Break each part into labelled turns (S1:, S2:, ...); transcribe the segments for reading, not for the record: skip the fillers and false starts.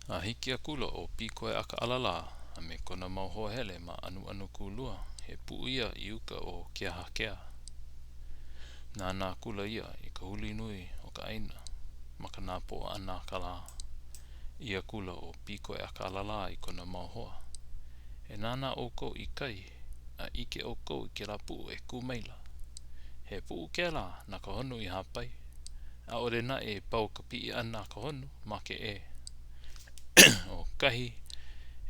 S1: A hiki a kula o piko e aka alala a me kona mauho hele ma anu kulua he puu ia I uka o kia hakea. Nā kula ia I ka huli nui o ka aina ma ka nāpo ana kala. Ia kula o piko e aka alala I kona mauhoa. E nāna o kou I kai a ike o kou I ke la puu e kumaila. He puu ke la na ka honu I hapai. A ore na e pau ka pi ana ka honu ma ke e. O kahi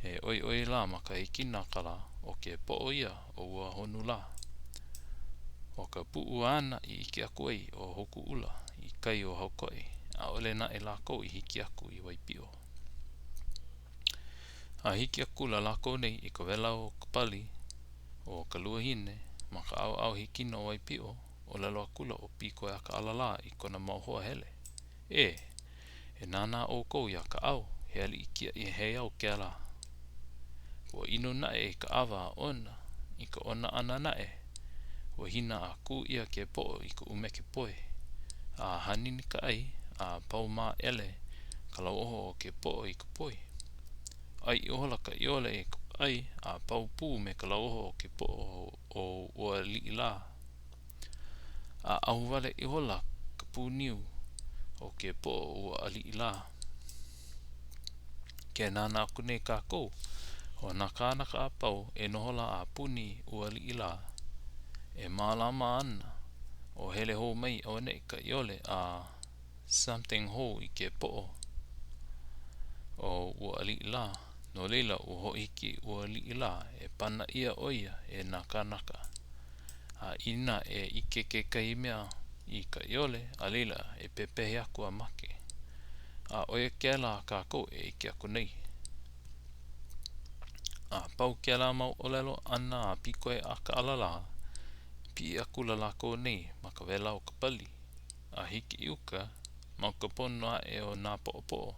S1: e oi la ma ka hikina kala o ke po ia o ua honu la. O ka puu ana I ike aku ai o hoku ula I kai o haukoi a ole na e lako I hiki aku I waipio. A hiki aku la lako nei I ka wela o ka pali o ka luahine ma ka au hikina o waipio o lalo akula o piko e aka alala I kona mauhoa hele. E nana o kou ia ka au he ali ikia I he au ke ala. O ino na e ka awa ona I ka ona ana na e. O hina a ku ia ke po I ka umeke poe. A hanini ka ai a pau ma ele ka lau oho o ke po I ka poe. Ai I ohola ka iole e ka ai a pau pū me ka lau oho o ke po o ua li la. A ahuwale I hola ka pū niu o ke po o ua li la. Ke nana aku nei ka kou o naka a pau e nohola a puni ua li la. E malama ana o hele ho mai o ne ka iole a something ho I ke po o ua li la. No leila o ho hiki ua li la e pana ia oia e naka. A ina e ike ke kai mea I ka iole a leila e pepehe aku a make. A oia ke la ka kou e ike aku nei. A pau ke la mau olelo ana a piko e aka alala. Pi aku la lako nei ma ka wela o ka pali. A hiki I uka ma ka pono e o nā po.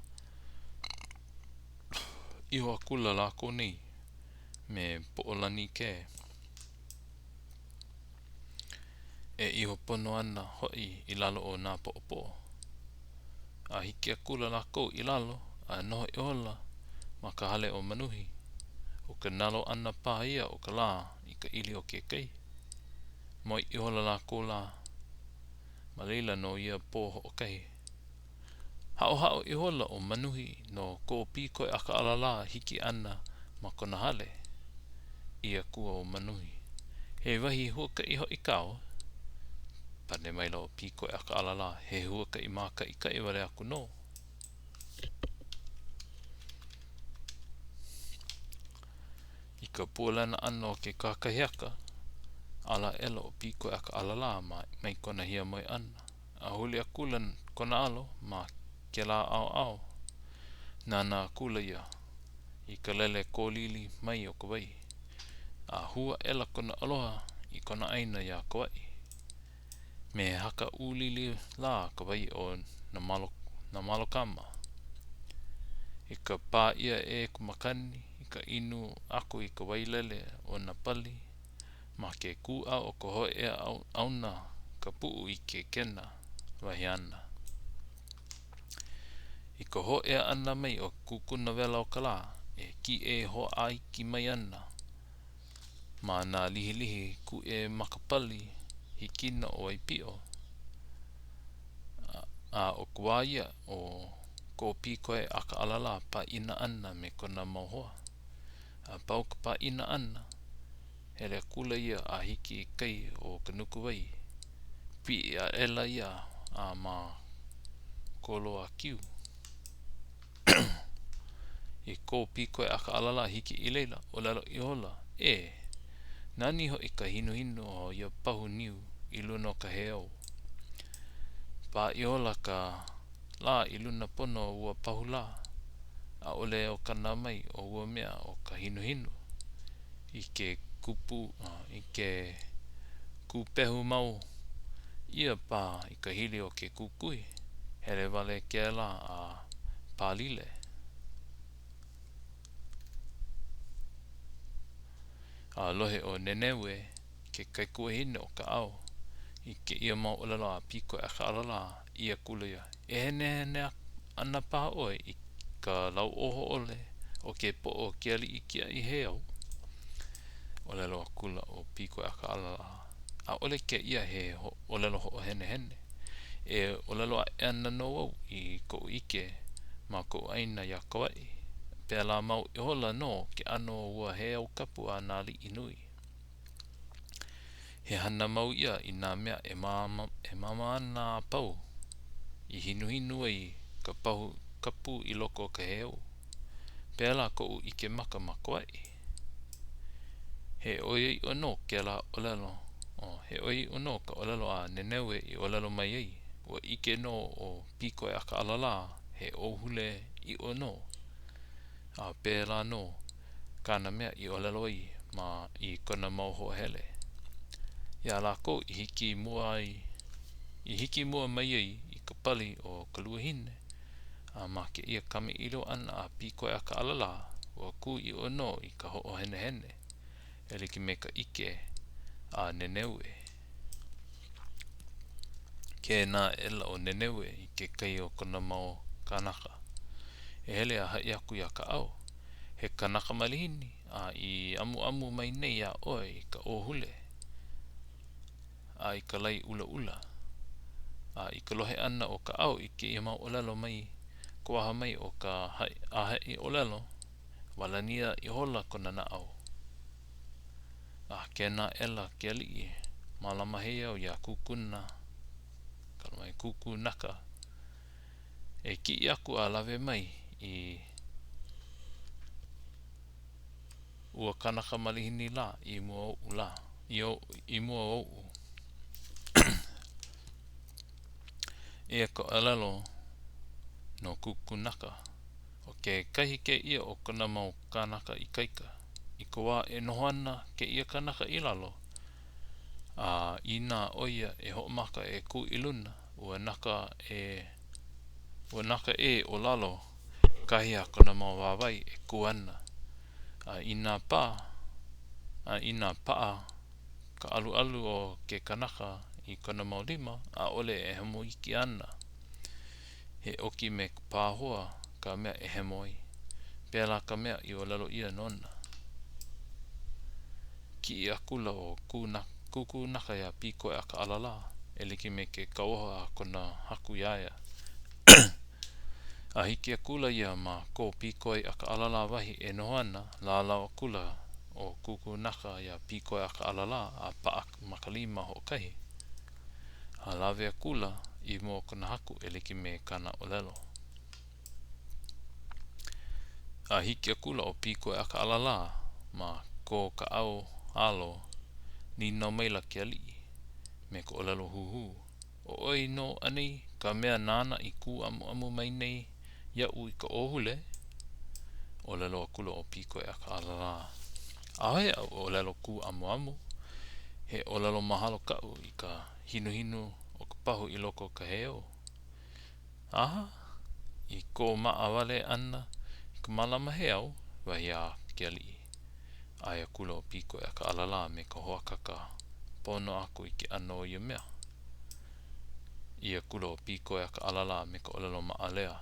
S1: Iho aku la lako nei me po lani ke. E iho pono ana hoi I lalo o nā po. A hiki aku la lako I lalo a noho I ola ma ka hale o manuhi. O ka nalo ana pāia o ka la I ka ili o ke kai. Moi I hola lako la. Ma leila no ia po o kai. Hao I hola o manuhi no ko piko e aka alala hiki ana ma kona hale. Ia kua o manuhi. He wahi huaka I hoi kao. Pane maila o piko e aka alala. He huaka I maka I kai wale aku no. I ka pualana ana o ke kakahiaka. Ala elo o piko e aka alala mai kona hia mai ana. A huli a kulan kona alo ma ke la au. Nana kula ia. I ka lele kōlili mai o ka wai. A hua ela kona aloha I kona aina ia ka wai. Me haka ulili la ka wai o na malo kama. I ka pā ia e kumakani I ka inu ako I ka wai lele o na pali. Ma ke kua o ka hoe ea auna ka puu I ke kena wahi ana. I ka ho ea ana mai o kukuna wela o ka la e ki e ho ai ki mai ana. Ma nā lihi ku e makapali hikina o ai pio. A o kuaia o ko piko e aka alala pa ina ana me kona mauhoa. A pau ka pa ina ana. Hele kula ia a hiki kai o ka nuku wai. Pi a ela ia a ma kolo a kiu. I ko piko e aka alala hiki I leila o lalo I hola. Nani ho I ka hinu o ia pahu niu I luna o ka heau. Pa I hola ka la I luna pono ua pahu la. A ole o kana mai o ua mea o ka hinu. I ke kupu, I ke kupehu mau. Ia pa I ka hili o ke kukui. Hele wale ke la a pālile. A lohe o nenewe ke kaikua hine o ka au. I ke ia mau olala a piko e aka alala ia kula ia. E hene ana paha oe ka lau oho ole o ke po o ke ali i kia i heo. O lelo akula o piko aka alala. A ole ke ia he o lelo ho hene hene. E o lelo a ena no au i ko ike ma ko aina ya kawai. Pea la mau i hola no ke ano ua he au kapu a nali inui. He hana mau ia i nā mea e mama ana pau. I hinu hinu ai ka pahu kapu i loko ka heo. Pea la ko ike maka makwai. He oi ono ke la olelo. He oi ono ka olelo a nenewe i olelo mai ei. Ua ike no o piko e aka alala. He ohule i ono. A pēla no kāna mea i olelo i ma i kona mauho hele. Ia la ko i hiki mua mai ei i ka pali o ka luahine. A ma ke ia kame ilo ana a piko e aka alala. Ua ku i ono i ka ho o hene hene. Ele ki me ka ike a nenewe. Ke nā ela o nenewe i ke kai o kona mau kanaka. E hele a hai aku ia ka au. He kanaka malihini a i amu mai nei a oi i ka ohule. A i ka lai ula ula. A i ka lohe ana o ka au i ke ia mau olelo mai. Kuaha mai o ka hai olelo. Walania i hola kona na au. A ke nā ela ke ali i malama hei au ia kukuna. Kalmai kuku naka. E ki i aku a lawe mai i ua kanaka malihini la i mua o la. I mua o e ka alalo no kuku naka. O ke kahi ke ia o kona mau kanaka i kaika. I ko wā e nohoana ke ia kanaka i lalo. A i nā oia e ho'omaka e ku iluna. Ua naka e o lalo kahi a kona mau wāwai e ku ana. A i nā paa ka alu o ke kanaka i kona mau lima a ole e hemo iki ana. He oki me pāhoa ka mea e hemoi. Pēla ka mea i o lalo ia nona. Ki i akula o kuku naka ia piko e aka alala. E liki me ke kauoha a kona haku iaia. A hiki akula ia ma ko piko e aka alala wahi e nohoana la lau akula o kuku naka ia piko e aka alala a paa makalima ho kahi. A lawe akula i mo kona haku e liki me kana olelo. A hiki akula o piko e aka alala ma ko ka au alo ni no maila ke ali me ko olelo huhu. O oi no anei ka mea nana i ku amu mai nei ia ui ka ohule. Olelo akula o piko e aka alala. Ahoe au olelo ku amu. He olelo mahalo kau i ka hinu o ka pahu i loko ka heo. Aha, i ko maa wale ana i ka malama he au wahi a ke ali. Ai akula o piko e aka alala me ka hoakaka pono aku i ke ano i mea. I akula o piko e aka alala me ka olelo maa lea.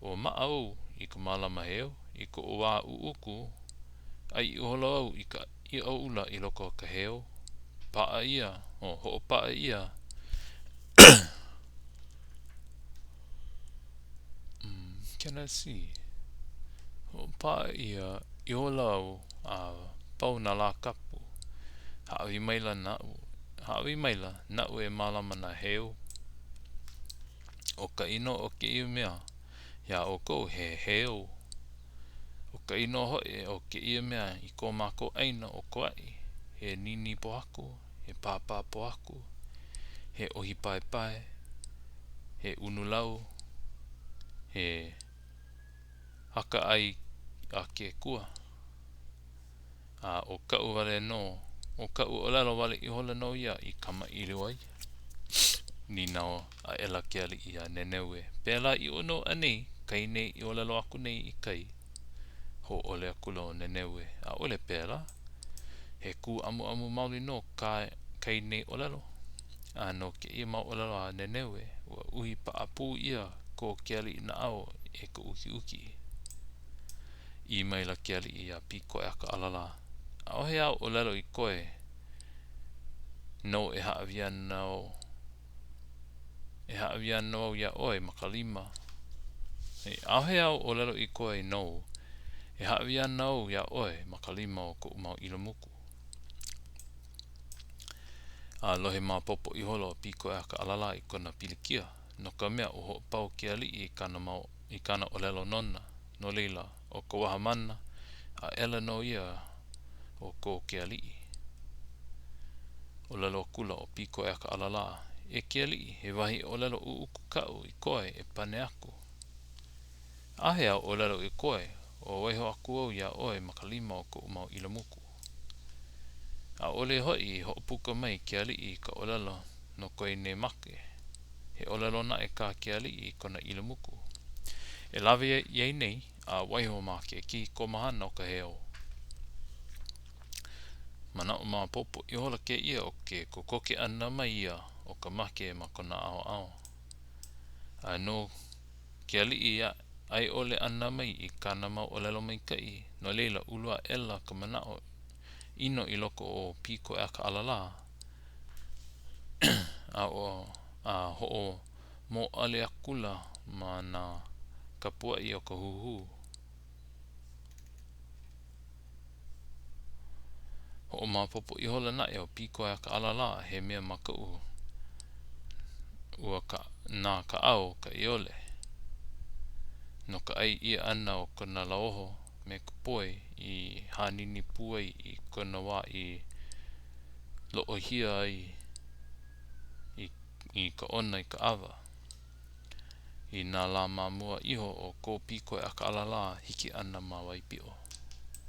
S1: O maa au i ka malama he au i ko ua uuku. Ai i hola au i ka i au ula i loko ka heo. Paa ia, ho paa ia. Can I see? Ho paa ia i hola au a pau na la kapu. Haawi maila na u e malama na heo. O ka ino o ke iu mea. Ia o kou he heo. O ka ino hoe o ke iu mea i ko mako aina o koai. He nini po aku, he pāpā po aku, he ohi pai pai, he unulau, he haka ai a ke kua. A o kau wale no, o kau o lalo wale i hola no ia i kama iliu ai. Ni nao a ela ke ali i a nenewe. Pēla i ono anei, kai nei i o lalo aku nei i kai. Ho ole akula o nenewe. A ole pēla. He ku amu mauli no kai nei o lalo. A no ke ia mau o lalo a nenewe. Ua uhi pa apu ia ko ke ali na ao e ka uki uki I mai la ke ali I a piko e aka alala. A ohe au o lelo I koe no e haawiana o e haawiana o ia oe makalima. A ohe au o lelo I koe no e haawiana o ia oe makalima o ko umau ilamuku. A lohe mā popo I holo piko e aka alala I kona pilikia. No ka mea o ho pau ke ali I kana o lelo nona. No leila o ko waha mana a ela no ia o ko ke ali o lelo kula o piko e aka alala e ke ali he wahi o lelo uku kau I koe e pane aku ahe au o lelo I koe o waiho aku au ia oe makalima o ko umau ilamuku a ole hoi ho puka mai ke ali I ka o lelo no koe ne make he o lelo na e ka ke ali I kona ilamuku e lawe iei nei a waiho make ki ko mahana o ka heo mana o mā popo I hola ke ia o ke kokoke ana mai ia o ka make ma kona ao ao a no ke ali ia ai ole ana mai I kana mau o lelo mai kai no leila ulua ela ka mana o ino I loko o piko e aka alala a ho o mo ale akula ma na kapua I o ka huhu ho o mā popo I hola na e o piko e aka alala he mea makau ua ka nā ka au ka iole no ka ai ia ana o kona laoho me ka poe I hanini puai I kona wā I loo hia ai I ka ona I ka awa I nā la mamua iho o ko piko e aka alala hiki ana ma waipio